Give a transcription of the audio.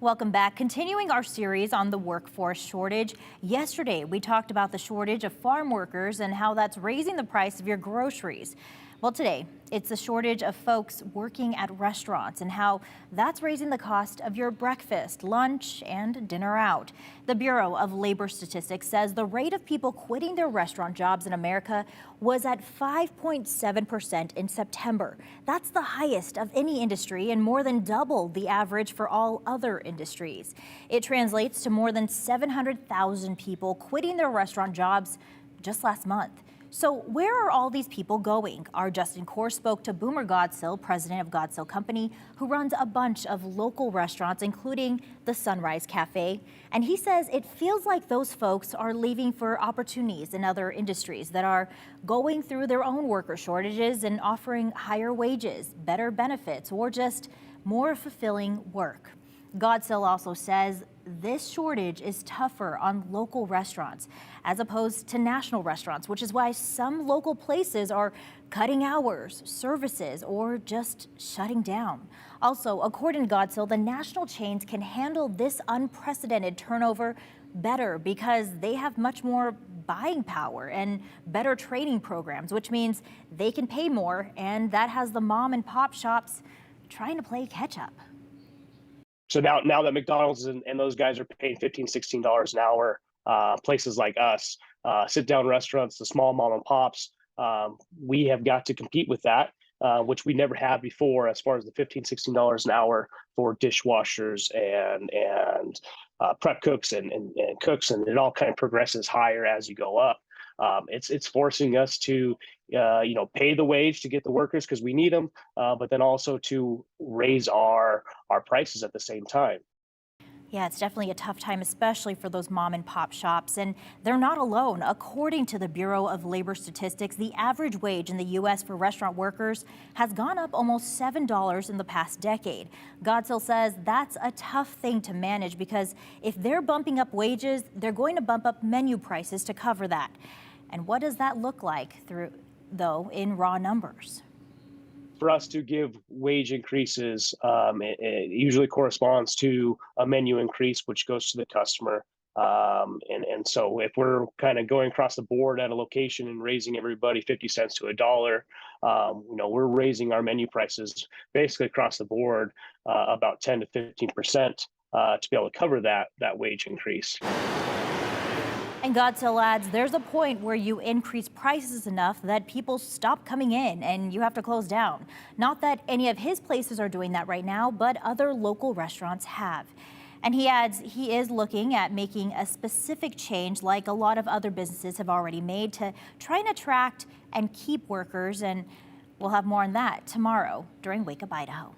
Welcome back. Continuing our series on the workforce shortage. Yesterday, we talked about the shortage of farm workers and how that's raising the price of your groceries. Well, today, it's a shortage of folks working at restaurants and how that's raising the cost of your breakfast, lunch, and dinner out. The Bureau of Labor Statistics says the rate of people quitting their restaurant jobs in America was at 5.7% in September. That's the highest of any industry and more than double the average for all other industries. It translates to more than 700,000 people quitting their restaurant jobs just last month. So where are all these people going? Our Justin Core spoke to Boomer Godsill, president of Godsill Company, who runs a bunch of local restaurants, including the Sunrise Cafe. And he says it feels like those folks are leaving for opportunities in other industries that are going through their own worker shortages and offering higher wages, better benefits, or just more fulfilling work. Godsill also says this shortage is tougher on local restaurants as opposed to national restaurants, which is why some local places are cutting hours, services, or just shutting down. Also, according to Godsill, the national chains can handle this unprecedented turnover better because they have much more buying power and better training programs, which means they can pay more, and that has the mom and pop shops trying to play catch up. So now that McDonald's and those guys are paying $15, $16 an hour, places like us, sit-down restaurants, the small mom and pops, we have got to compete with that, which we never had before as far as the $15, $16 an hour for dishwashers and prep cooks and cooks, and it all kind of progresses higher as you go up. It's forcing us to pay the wage to get the workers because we need them, but then also to raise our prices at the same time. Yeah, it's definitely a tough time, especially for those mom and pop shops. And they're not alone. According to the Bureau of Labor Statistics, the average wage in the U.S. for restaurant workers has gone up almost $7 in the past decade. Godsill says that's a tough thing to manage because if they're bumping up wages, they're going to bump up menu prices to cover that. And what does that look like though, in raw numbers? For us to give wage increases, it usually corresponds to a menu increase, which goes to the customer. And so if we're kind of going across the board at a location and raising everybody 50 cents to a dollar, we're raising our menu prices basically across the board about 10 to 15% to be able to cover that wage increase. And Godsill adds there's a point where you increase prices enough that people stop coming in and you have to close down. Not that any of his places are doing that right now, but other local restaurants have. And he adds he is looking at making a specific change like a lot of other businesses have already made to try and attract and keep workers. And we'll have more on that tomorrow during Wake Up Idaho.